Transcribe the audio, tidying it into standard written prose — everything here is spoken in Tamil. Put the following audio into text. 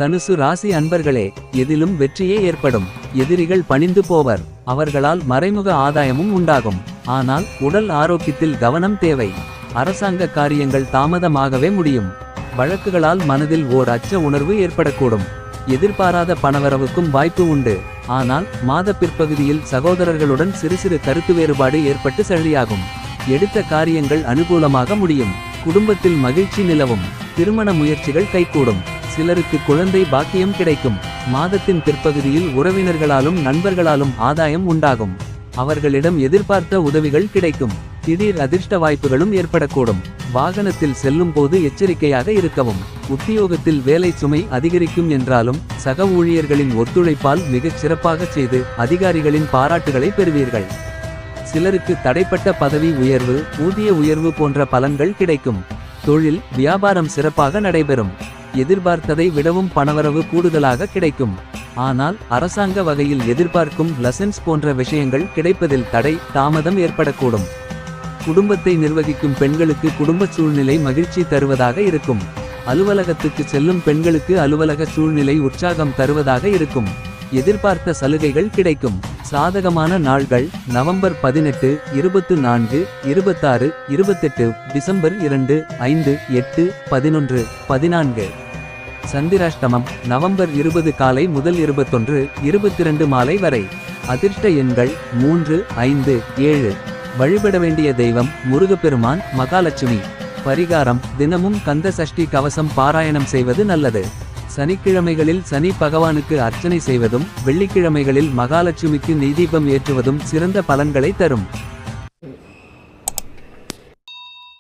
தனுசு ராசி அன்பர்களே, எதிலும் வெற்றியே ஏற்படும். எதிரிகள் பணிந்து போவர். அவர்களால் மறைமுக ஆதாயமும் உண்டாகும். ஆனால் உடல் ஆரோக்கியத்தில் கவனம் தேவை. அரசாங்க காரியங்கள் தாமதமாகவே முடியும். வழக்குகளால் மனதில் ஓர் அச்ச உணர்வு ஏற்படக்கூடும். எதிர்பாராத பணவரவுக்கும் வாய்ப்பு உண்டு. ஆனால் மாத பிற்பகுதியில் சகோதரர்களுடன் சிறு சிறு கருத்து வேறுபாடு ஏற்பட்டு சளியாகும். எடுத்த காரியங்கள் அனுகூலமாக முடியும். குடும்பத்தில் மகிழ்ச்சி நிலவும். திருமண முயற்சிகள் கைகூடும். சிலருக்கு குழந்தை பாக்கியம் கிடைக்கும். மாதத்தின் பிற்பகுதியில் உறவினர்களாலும் நண்பர்களாலும் ஆதாயம் உண்டாகும். அவர்களிடம் எதிர்பார்த்த உதவிகள் கிடைக்கும். திடீர் அதிர்ஷ்ட வாய்ப்புகளும் ஏற்படக்கூடும். வாகனத்தில் செல்லும் போது எச்சரிக்கையாக இருக்கவும். உத்தியோகத்தில் வேலை சுமை அதிகரிக்கும் என்றாலும் சக ஊழியர்களின் ஒத்துழைப்பால் மிகச் சிறப்பாக செய்து அதிகாரிகளின் பாராட்டுகளை பெறுவீர்கள். சிலருக்கு தடைப்பட்ட பதவி உயர்வு, ஊதிய உயர்வு போன்ற பலன்கள் கிடைக்கும். தொழில் வியாபாரம் சிறப்பாக நடைபெறும். எதிர்பார்த்ததை விடவும் பணவரவு கூடுதலாக கிடைக்கும். ஆனால் அரசாங்க வகையில் எதிர்பார்க்கும் லசன்ஸ் போன்ற விஷயங்கள் கிடைப்பதில் தடை தாமதம் ஏற்படக்கூடும். குடும்பத்தை நிர்வகிக்கும் பெண்களுக்கு குடும்ப சூழ்நிலை மகிழ்ச்சி தருவதாக இருக்கும். அலுவலகத்துக்கு செல்லும் பெண்களுக்கு அலுவலக சூழ்நிலை உற்சாகம் தருவதாக இருக்கும். எதிர்பார்த்த சலுகைகள் கிடைக்கும். சாதகமான நாள்கள் நவம்பர் 18, 24, 26, 28, டிசம்பர் 2, 5, 8, 11, 14. சந்திராஷ்டமம் நவம்பர் 20 காலை முதல் 21, 22 மாலை வரை. அதிர்ஷ்ட எண்கள் 3, 5, 7. வழிபட வேண்டிய தெய்வம் முருகப்பெருமான், மகாலட்சுமி. பரிகாரம்: தினமும் கந்த சஷ்டி கவசம் பாராயணம் செய்வது நல்லது. சனிக்கிழமைகளில் சனி பகவானுக்கு அர்ச்சனை செய்வதும் வெள்ளிக்கிழமைகளில் மகாலட்சுமிக்கு நெய்தீபம் ஏற்றுவதும் சிறந்த பலன்களை தரும்.